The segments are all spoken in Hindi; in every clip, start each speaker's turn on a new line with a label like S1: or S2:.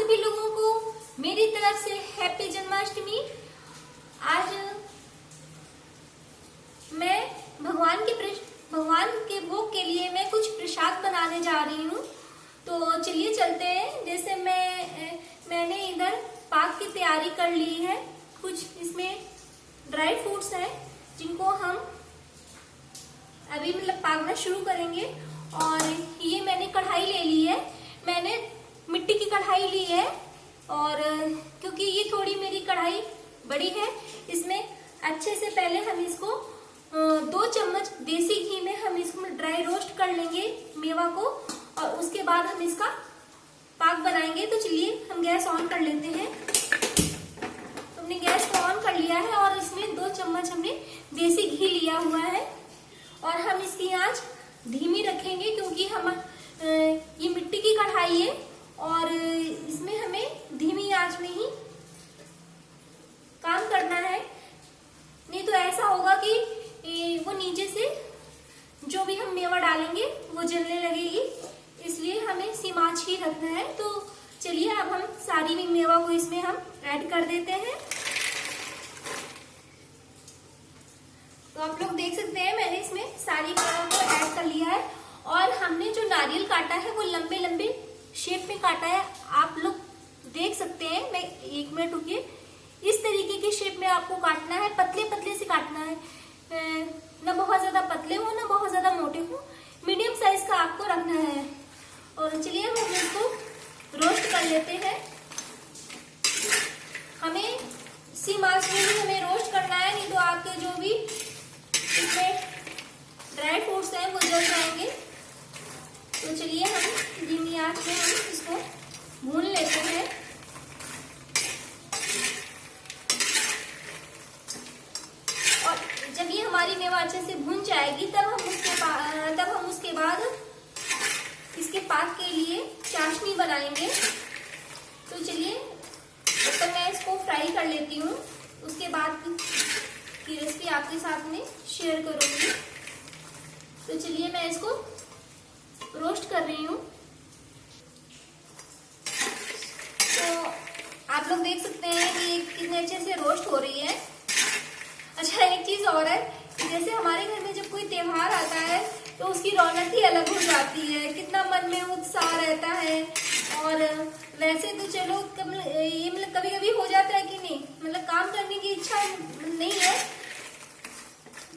S1: सभी लोगों को मेरी तरफ से हैप्पी जन्माष्टमी। आज मैं भगवान के भोग के लिए मैं कुछ प्रसाद बनाने जा रही हूँ। तो चलिए चलते हैं। जैसे मैंने इधर पाक की तैयारी कर ली है। कुछ इसमें ड्राई फ्रूट्स हैं जिनको हम अभी पाकना शुरू करेंगे। और ये मैंने कढ़ाई ले ली है, मैंने मिट्टी की कढ़ाई ली है। और क्योंकि ये थोड़ी मेरी कढ़ाई बड़ी है, इसमें अच्छे से पहले हम इसको 2 चम्मच देसी घी में हम इसको ड्राई रोस्ट कर लेंगे मेवा को, और उसके बाद हम इसका पाक बनाएंगे। तो चलिए हम गैस ऑन कर लेते हैं। तो हमने गैस को ऑन कर लिया है और इसमें 2 चम्मच हमने देसी घी लिया हुआ है। और हम इसकी आंच धीमी रखेंगे क्योंकि हम ये मिट्टी की कढ़ाई है और इसमें हमें धीमी आंच में ही काम करना है। नहीं तो ऐसा होगा कि वो नीचे से जो भी हम मेवा डालेंगे वो जलने लगेगी, इसलिए हमें सिम आंच ही रखना है। तो चलिए अब हम सारी भी मेवा को इसमें हम ऐड कर देते हैं। तो आप लोग देख सकते हैं मैंने इसमें सारी मेवा को ऐड कर लिया है। और हमने जो नारियल काटा है वो लंबे लंबे शेप में काटा है, आप लोग देख सकते हैं। मैं 1 मिनट रुकिए। इस तरीके के शेप में आपको काटना है, पतले पतले से काटना है, ना बहुत ज्यादा पतले हो ना बहुत ज्यादा मोटे हो, मीडियम साइज का आपको रखना है। और चलिए हम इसको रोस्ट कर लेते हैं। हमें सिम आंच में भी हमें रोस्ट करना है, नहीं तो आपके जो भी इसमें ड्राई फ्रूट्स हैं वो जल जाएंगे। तो चलिए हम धीमी आंच में हम इसको भून लेते हैं। और जब ये हमारी मेवा अच्छे से भून जाएगी तब हम उसके बाद इसके पाक के लिए चाशनी बनाएंगे। तो चलिए तब तक मैं इसको फ्राई कर लेती हूँ, उसके बाद की रेसिपी आपके साथ में शेयर करूंगी। तो चलिए मैं इसको रोस्ट कर रही हूँ। तो आप लोग देख सकते हैं कि कितने अच्छे से रोस्ट हो रही है। अच्छा, एक चीज और है, जैसे हमारे घर में जब कोई त्योहार आता है तो उसकी रौनक ही अलग हो जाती है, कितना मन में उत्साह रहता है। और वैसे तो चलो ये कभी कभी हो जाता है कि नहीं, काम करने की इच्छा नहीं है,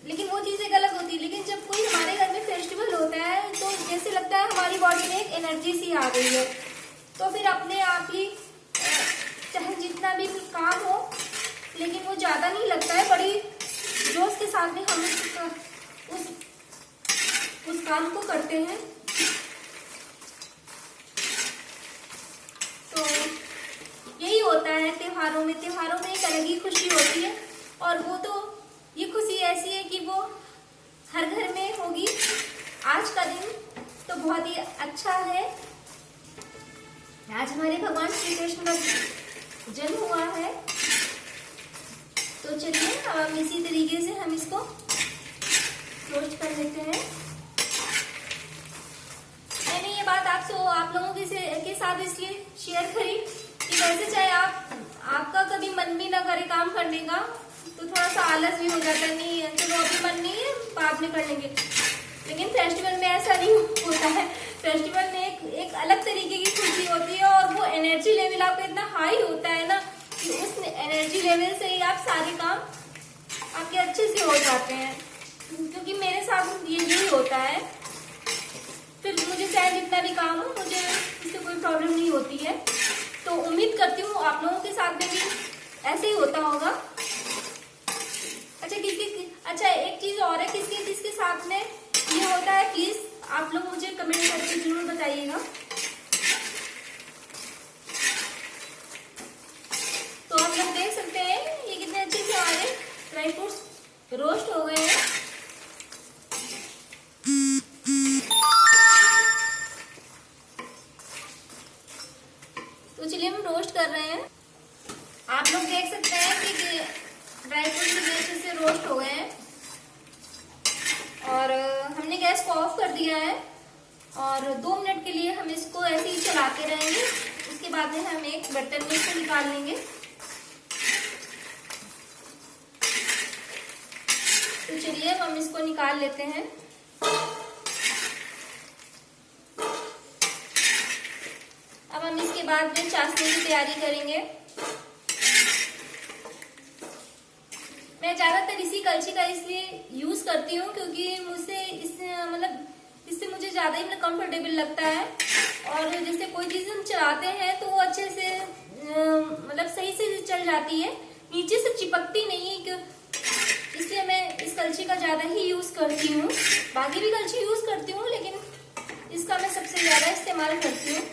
S1: लेकिन वो चीज एक अलग होती है। लेकिन जब कोई हमारे घर में फेस्टिवल होता है तो जैसे लगता है हमारी बॉडी में एक एनर्जी सी आ गई है। तो फिर अपने आप ही चाहे जितना भी काम हो, लेकिन वो ज्यादा नहीं लगता है, बड़ी जोश के साथ में हम उस काम को करते हैं। तो यही होता है त्योहारों में एक अलग ही खुशी होती है। और वो तो ये खुशी ऐसी है कि वो हर घर में होगी। आज का दिन तो बहुत ही अच्छा है, आज हमारे भगवान श्री कृष्ण का जन्म हुआ है। तो चलिए अब हम इसी तरीके से हम इसको रोस्ट कर लेते हैं। मैंने ये बात आप लोगों के साथ इसलिए शेयर करी कि वैसे चाहे आपका कभी मन भी ना करे काम करने का तो थोड़ा सा आलस भी हो जाता है, नहीं चलो अभी मन नहीं है बाद में कर लेंगे। लेकिन फेस्टिवल में ऐसा नहीं होता है। फेस्टिवल में एक अलग तरीके की खुशी होती है और वो एनर्जी लेवल आपका इतना हाई होता है ना कि उस एनर्जी लेवल से ही आप सारे काम आपके अच्छे से हो जाते हैं। क्योंकि मेरे साथ यही होता है, फिर मुझे चाहे जितना भी काम हो मुझे इससे कोई प्रॉब्लम नहीं होती है। तो उम्मीद करती हूँ आप लोगों के साथ में भी ऐसे ही होता होगा। अच्छा एक चीज और है, किसके साथ में ये होता है प्लीज आप लोग मुझे कमेंट करके जरूर बताइएगा। तो आप लोग देख सकते हैं ये कितने अच्छे से हमारे ड्राई फ्रूट्स रोस्ट हो गए हैं। तो चलिए हम रोस्ट कर रहे हैं। आप लोग देख सकते हैं कि ड्राई फ्रूट अच्छे से रोस्ट हो गए हैं। और हमने गैस को ऑफ कर दिया है और 2 मिनट के लिए हम इसको ऐसे ही चलाते रहेंगे। इसके बाद में हम एक बर्तन में इसको निकाल लेंगे। तो चलिए अब हम इसको निकाल लेते हैं। अब हम इसके बाद में चाशनी की तैयारी करेंगे। मैं ज्यादातर इसी कलछी का इसलिए यूज करती हूँ क्योंकि मुझसे इससे मुझे ज्यादा ही कंफर्टेबल लगता है। और जैसे कोई चीज हम चलाते हैं तो वो अच्छे से सही से चल जाती है, नीचे से चिपकती नहीं है, इसलिए मैं इस कलछी का ज्यादा ही यूज करती हूँ। बाकी भी कलछी यूज करती हूँ लेकिन इसका मैं सबसे ज्यादा इस्तेमाल करती हूँ।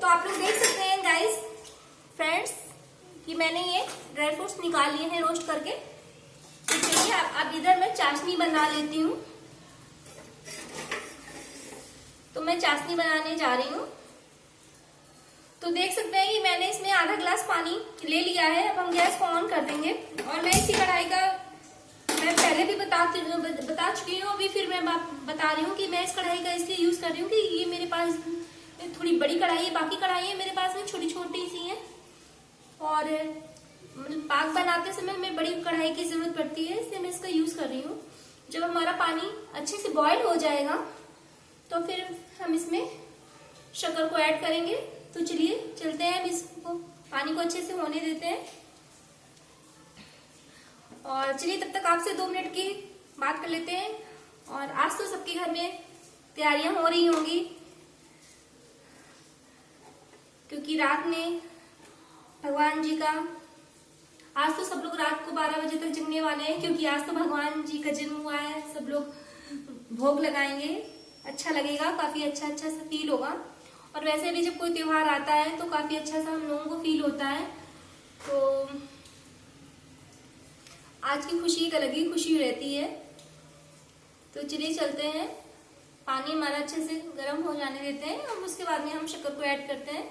S1: तो आप लोग देख सकते हैं गाइस फ्रेंड्स कि मैंने ये ड्राई फ्रूट्स निकाल लिए हैं रोस्ट करके। तो चलिए अब इधर मैं चाशनी बना लेती हूँ। तो मैं चाशनी बनाने जा रही हूँ। तो देख सकते हैं कि मैंने इसमें आधा ग्लास पानी ले लिया है। अब हम गैस को ऑन कर देंगे। और मैं इसी कढ़ाई का मैं पहले भी बता चुकी हूँ, अभी फिर मैं बता रही हूँ कि मैं इस कढ़ाई का इसलिए यूज कर रही हूँ कि ये मेरे पास थोड़ी बड़ी कढ़ाई है, बाकी कढ़ाई है मेरे पास में छोटी छोटी सी है। और पाक बनाते समय हमें बड़ी कढ़ाई की जरूरत पड़ती है, इसलिए मैं इसका यूज कर रही हूँ। जब हमारा पानी अच्छे से बॉईल हो जाएगा तो फिर हम इसमें शक्कर को ऐड करेंगे। तो चलिए चलते हैं, इसको पानी को अच्छे से होने देते हैं। और चलिए तब तक आपसे 2 मिनट की बात कर लेते हैं। और आज तो सबके घर में तैयारियां हो रही होंगी क्योंकि रात में भगवान जी का, आज तो सब लोग रात को 12 बजे तक जगने वाले हैं क्योंकि आज तो भगवान जी का जन्म हुआ है। सब लोग भोग लगाएंगे, अच्छा लगेगा, काफी अच्छा सा फील होगा। और वैसे भी जब कोई त्योहार आता है तो काफी अच्छा सा हम लोगों को फील होता है। तो आज की खुशी एक अलग ही खुशी रहती है। तो चलिए चलते हैं, पानी हमारा अच्छे से गर्म हो जाने देते हैं और उसके बाद में हम शक्कर को ऐड करते हैं।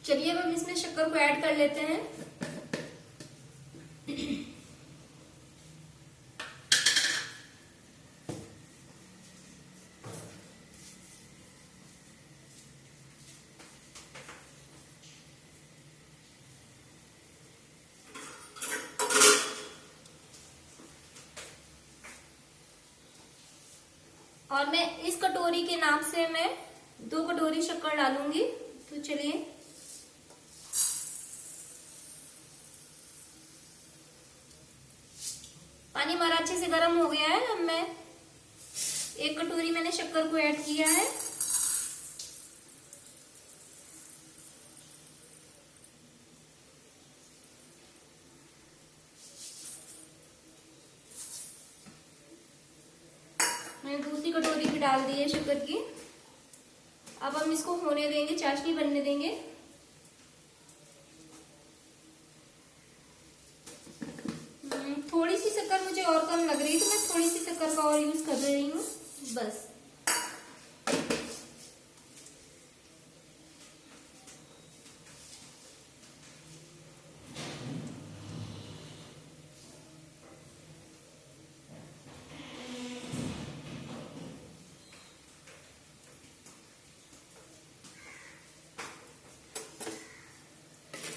S1: चलिए अब हम इसमें शक्कर को ऐड कर लेते हैं। और मैं इस कटोरी के नाप से मैं 2 कटोरी शक्कर डालूंगी। तो चलिए पानी हमारा अच्छे से गर्म हो गया है। अब मैं 1 कटोरी मैंने शक्कर को ऐड किया है। मैंने दूसरी कटोरी भी डाल दी है शक्कर की। अब हम इसको होने देंगे, चाशनी बनने देंगे। थोड़ी सी शक्कर मुझे और कम लग रही है तो मैं थोड़ी सी शक्कर का और यूज कर रही हूँ बस।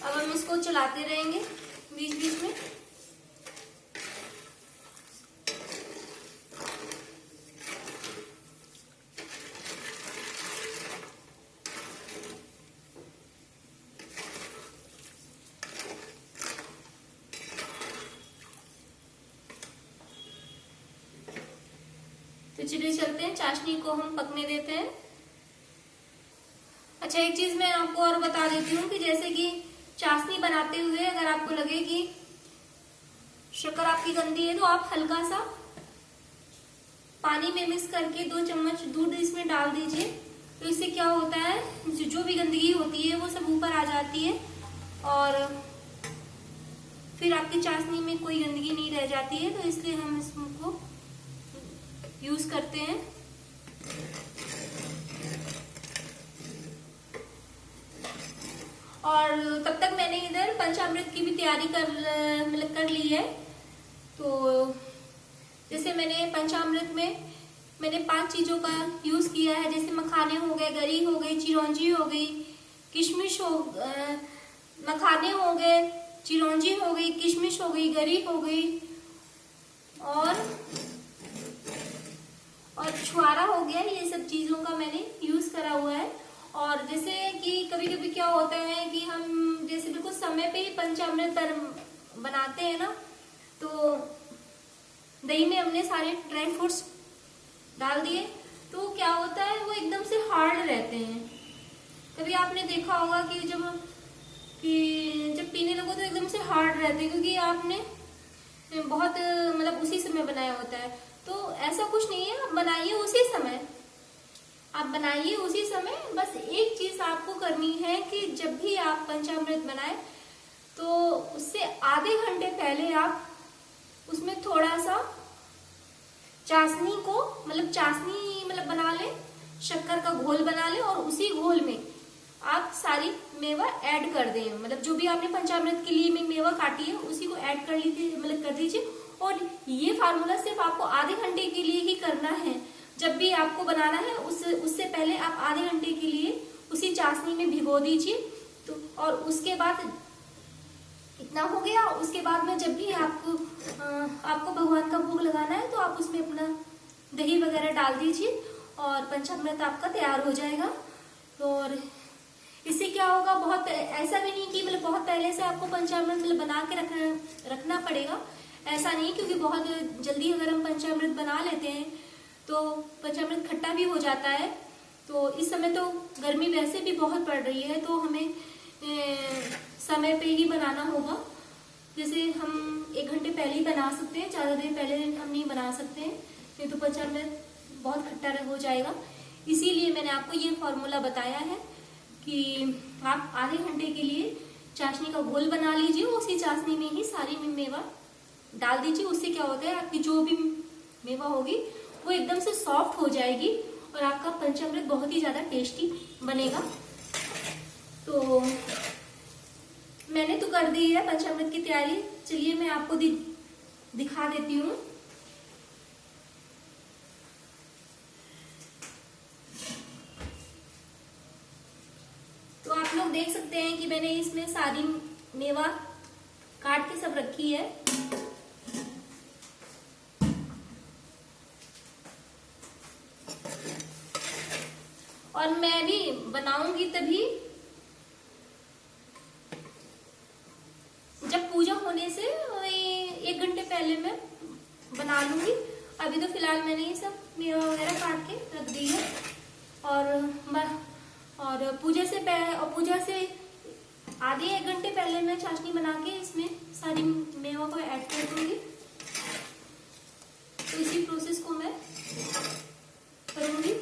S1: अब हम इसको चलाते रहेंगे बीच बीच में। तो चलिए चलते हैं, चाशनी को हम पकने देते हैं। अच्छा, एक चीज मैं आपको और बता देती हूँ कि जैसे कि चाशनी बनाते हुए अगर आपको लगे कि शक्कर आपकी गंदी है तो आप हल्का सा पानी में मिक्स करके 2 चम्मच दूध इसमें डाल दीजिए। तो इससे क्या होता है, जो भी गंदगी होती है वो सब ऊपर आ जाती है और फिर आपकी चाशनी में कोई गंदगी नहीं रह जाती है, तो इसलिए हम इसको यूज करते हैं। और तब तक मैंने इधर पंचामृत की भी तैयारी कर ली है। तो जैसे मैंने पंचामृत में मैंने 5 चीजों का यूज किया है, जैसे मखाने हो गए, गरी हो गई, चिरौंजी हो गई, किशमिश हो, मखाने हो गए, चिरौंजी हो गई, किशमिश हो गई, गरी हो गई और छुआरा हो गया। ये सब चीजों का मैंने यूज करा हुआ है। और जैसे कि कभी कभी क्या होता है कि हम जैसे बिल्कुल समय पे ही पंचामृत बनाते हैं ना, तो दही में हमने सारे ड्राई फ्रूट्स डाल दिए, तो क्या होता है वो एकदम से हार्ड रहते हैं। कभी आपने देखा होगा कि जब पीने लगो तो एकदम से हार्ड रहते हैं, क्योंकि आपने बहुत मतलब उसी समय बनाया होता है। तो ऐसा कुछ नहीं है, आप बनाइए उसी समय, आप बनाइए उसी समय। बस एक चीज आपको करनी है कि जब भी आप पंचामृत बनाए तो उससे आधे घंटे पहले आप उसमें थोड़ा सा चाशनी बना लें, शक्कर का घोल बना लें और उसी घोल में आप सारी मेवा ऐड कर दें। मतलब जो भी आपने पंचामृत के लिए में मेवा काटी है उसी को ऐड कर लीजिए, कर दीजिए। और ये फार्मूला सिर्फ आपको आधे घंटे के लिए ही करना है। जब भी आपको बनाना है उससे पहले आप आधे घंटे के लिए उसी चाशनी में भिगो दीजिए। तो और उसके बाद इतना हो गया। उसके बाद में जब भी आपको भगवान का भोग लगाना है तो आप उसमें अपना दही वगैरह डाल दीजिए और पंचामृत आपका तैयार हो जाएगा। और इससे क्या होगा, बहुत ऐसा भी नहीं कि मतलब बहुत पहले से आपको पंचामृत बना के रखना पड़ेगा, ऐसा नहीं। क्योंकि बहुत जल्दी अगर हम पंचामृत बना लेते हैं तो पंचामृत खट्टा भी हो जाता है। तो इस समय तो गर्मी वैसे भी बहुत पड़ रही है, तो हमें समय पे ही बनाना होगा। जैसे हम 1 घंटे पहले ही बना सकते हैं, ज्यादा देर पहले हम नहीं बना सकते हैं, नहीं तो पंचामृत बहुत खट्टा हो जाएगा। इसीलिए मैंने आपको ये फॉर्मूला बताया है कि आप आधे घंटे के लिए चाशनी का घोल बना लीजिए, उसी चाशनी में ही सारी मेवा डाल दीजिए। उससे क्या होता है, आपकी जो भी मेवा होगी वो एकदम से सॉफ्ट हो जाएगी और आपका पंचामृत बहुत ही ज्यादा टेस्टी बनेगा। तो मैंने तो कर दी है पंचामृत की तैयारी। चलिए मैं आपको दिखा देती हूँ। तो आप लोग देख सकते हैं कि मैंने इसमें सारी मेवा काट के सब रखी है। और मैं भी बनाऊंगी तभी जब पूजा होने से 1 घंटे पहले मैं बना लूंगी। अभी तो फिलहाल मैंने ये सब मेवा वगैरह काट के रख दी है। और पूजा से आधे 1 घंटे पहले मैं चाशनी बना के इसमें सारी मेवा को ऐड कर दूंगी। तो इसी प्रोसेस को मैं करूंगी,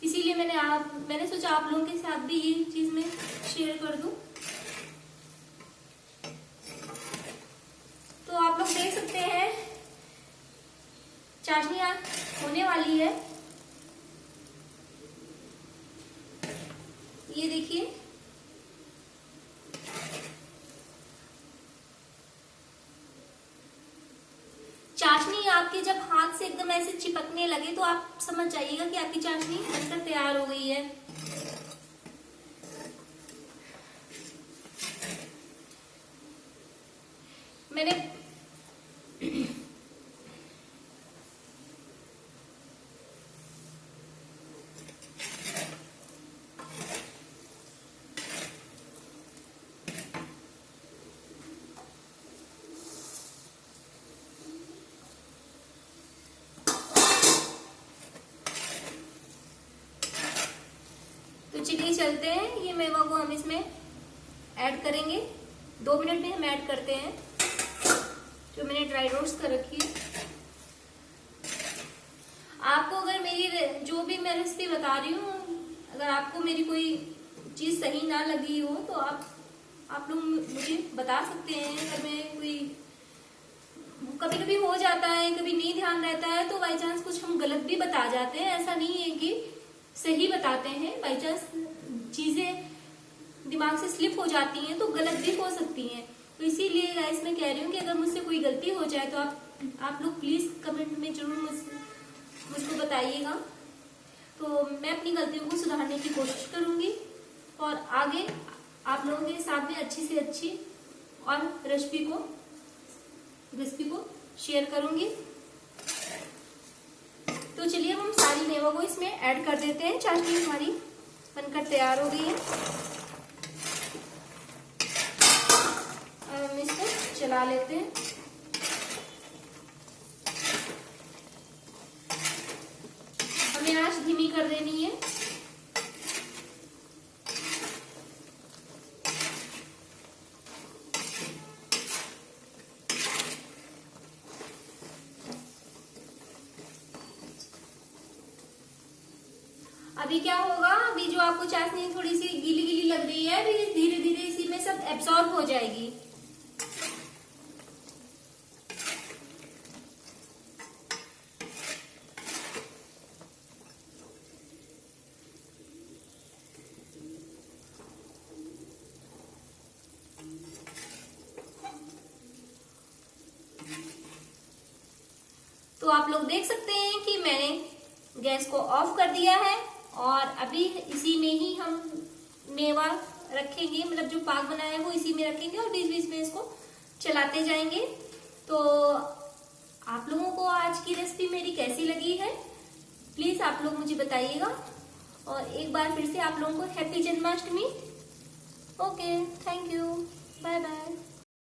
S1: इसीलिए मैंने सोचा आप लोगों के साथ भी ये चीज मैं शेयर कर दूं। तो आप लोग देख सकते हैं चाशनी होने वाली है, ये देखिए। चाशनी आपकी जब हाथ से एकदम ऐसे चिपकने लगे तो आप समझ जाइएगा कि आपकी चाशनी बनकर तैयार हो गई है। मैंने तो चलिए चलते हैं, ये मेवा को हम इसमें ऐड करेंगे। 2 मिनट में हम ऐड करते हैं जो मैंने ड्राई रोस्ट कर रखी है। आपको अगर मेरी जो भी मैं रेसिपी बता रही हूँ, अगर आपको मेरी कोई चीज सही ना लगी हो तो आप आप लोग मुझे बता सकते हैं। अगर मैं कोई कभी कभी हो जाता है, कभी नहीं ध्यान रहता है, तो बाई चांस कुछ हम गलत भी बता जाते हैं। ऐसा नहीं है कि सही बताते हैं, बाई चांस चीजें दिमाग से स्लिप हो जाती हैं तो गलत भी हो सकती हैं। तो इसीलिए गाइस मैं कह रही हूँ कि अगर मुझसे कोई गलती हो जाए तो आप लोग प्लीज कमेंट में जरूर मुझको बताइएगा। तो मैं अपनी गलतियों को सुधारने की कोशिश करूंगी और आगे आप लोगों के साथ में अच्छी से अच्छी और रेसिपी को शेयर करूंगी। तो चलिए हम सारी मेवा को इसमें ऐड कर देते हैं। चाशनी हमारी बनकर तैयार हो गई है। अब हम इसको चला लेते हैं। हमें आंच धीमी कर देनी है। अभी क्या होगा, अभी जो आपको चाशनी थोड़ी सी गीली गीली लग रही है, अभी धीरे धीरे इसी में सब एब्सॉर्ब हो जाएगी। तो आप लोग देख सकते हैं कि मैंने गैस को ऑफ कर दिया है और अभी इसी में ही हम मेवा रखेंगे, मतलब जो पाक बनाया है वो इसी में रखेंगे और बीच बीच में इसको चलाते जाएंगे। तो आप लोगों को आज की रेसिपी मेरी कैसी लगी है प्लीज आप लोग मुझे बताइएगा। और एक बार फिर से आप लोगों को happy Janmashtami. Okay, thank you, bye bye.